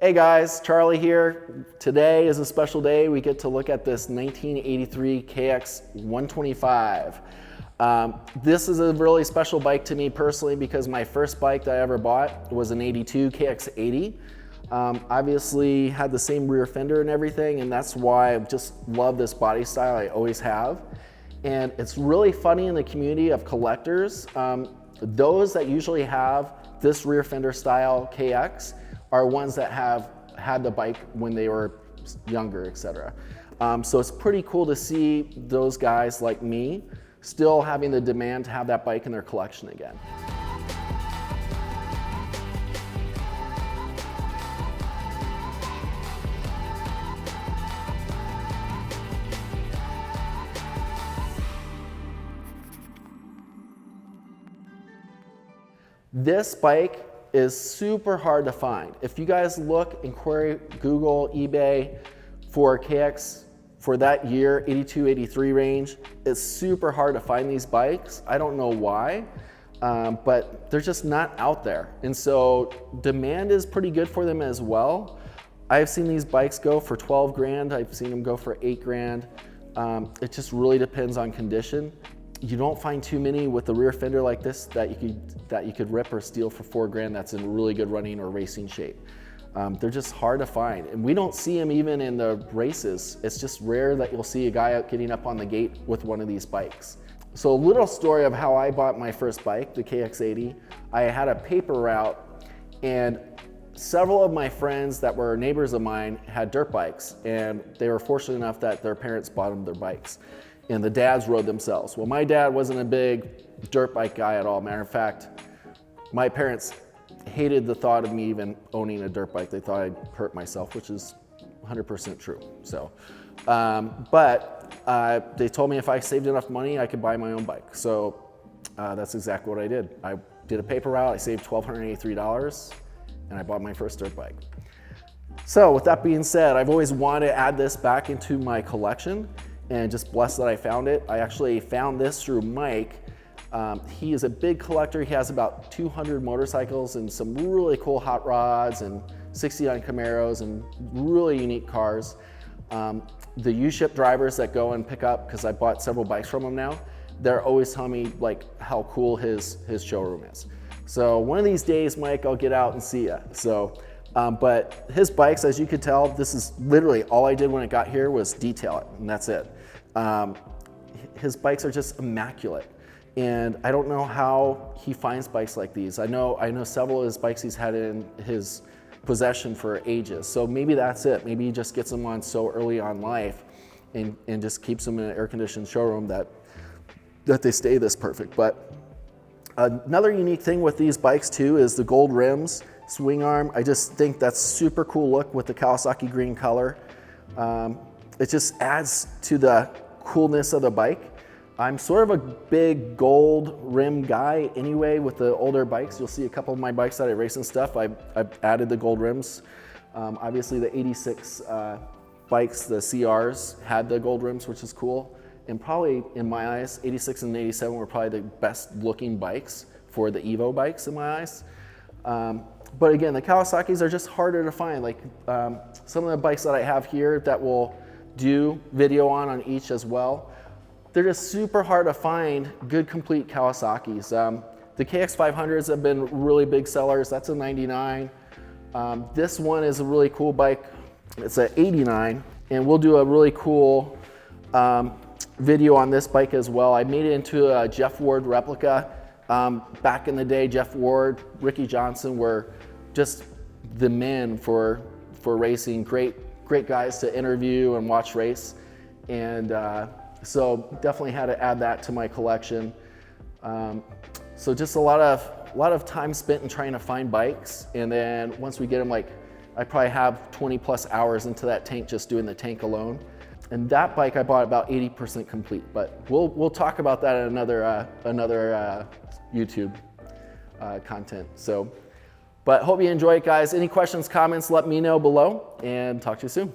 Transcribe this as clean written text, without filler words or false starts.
Hey guys, Charlie here. Today is a special day. We get to look at this 1983 KX 125. This is a really special bike to me personally because my first bike that I ever bought was an 82 KX80. Obviously had the same rear fender and everything, and that's why I just love this body style. I always have. And it's really funny in the community of collectors. Those that usually have this rear fender style KX are ones that have had the bike when they were younger, etc. So it's pretty cool to see those guys like me still having the demand to have that bike in their collection again. This bike is super hard to find. If you guys look, inquiry, Google, eBay for KX for that year, 82, 83 range, it's super hard to find these bikes. I don't know why, but they're just not out there. And so demand is pretty good for them as well. I've seen these bikes go for 12 grand. I've seen them go for 8 grand. It just really depends on condition. You don't find too many with the rear fender like this that you could rip or steal for 4 grand that's in really good running or racing shape. They're just hard to find, and we don't see them even in the races. It's just rare that you'll see a guy out getting up on the gate with one of these bikes. So a little story of how I bought my first bike, the KX80. I had a paper route, and several of my friends that were neighbors of mine had dirt bikes, and they were fortunate enough that their parents bought them their bikes. And the dads rode themselves. Well, my dad wasn't a big dirt bike guy at all. Matter of fact, my parents hated the thought of me even owning a dirt bike. They thought I'd hurt myself, which is 100% true. So, they told me if I saved enough money, I could buy my own bike. So that's exactly what I did. I did a paper route, I saved $1,283, and I bought my first dirt bike. So with that being said, I've always wanted to add this back into my collection, and just blessed that I found it. I actually found this through Mike. He is a big collector. He has about 200 motorcycles and some really cool hot rods and 69 Camaros and really unique cars. The U-ship drivers that go and pick up, because I bought several bikes from him now, they're always telling me like how cool his showroom is. So one of these days, Mike, I'll get out and see ya. So, but his bikes, as you could tell, this is literally all I did when it got here was detail it, and that's it. His bikes are just immaculate, and I don't know how he finds bikes like these. I know several of his bikes he's had in his possession for ages, so maybe that's it. Maybe he just gets them on so early on life and just keeps them in an air-conditioned showroom that they stay this perfect. But another unique thing with these bikes too is the gold rims, swing arm. I just think that's super cool look with the Kawasaki green color. It just adds to the coolness of the bike. I'm sort of a big gold rim guy anyway with the older bikes. You'll see a couple of my bikes that I race and stuff, I've added the gold rims. Obviously the 86 bikes, the CRs, had the gold rims, which is cool. And probably in my eyes, 86 and 87 were probably the best looking bikes for the Evo bikes in my eyes. But again, the Kawasaki's are just harder to find. Like some of the bikes that I have here that will do video on each as well, they're just super hard to find good complete Kawasaki's. The KX 500s have been really big sellers. That's a 99. This one is a really cool bike. It's an 89, and we'll do a really cool video on this bike as well. I made it into a Jeff Ward replica. Back in the day, Jeff Ward, Ricky Johnson were just the men for racing. Great guys to interview and watch race, and so definitely had to add that to my collection. So just a lot of time spent in trying to find bikes, and then once we get them, like I probably have 20 plus hours into that tank just doing the tank alone. And that bike I bought about 80% complete, but we'll talk about that in another YouTube content. So, but hope you enjoy it, guys. Any questions, comments, let me know below, and talk to you soon.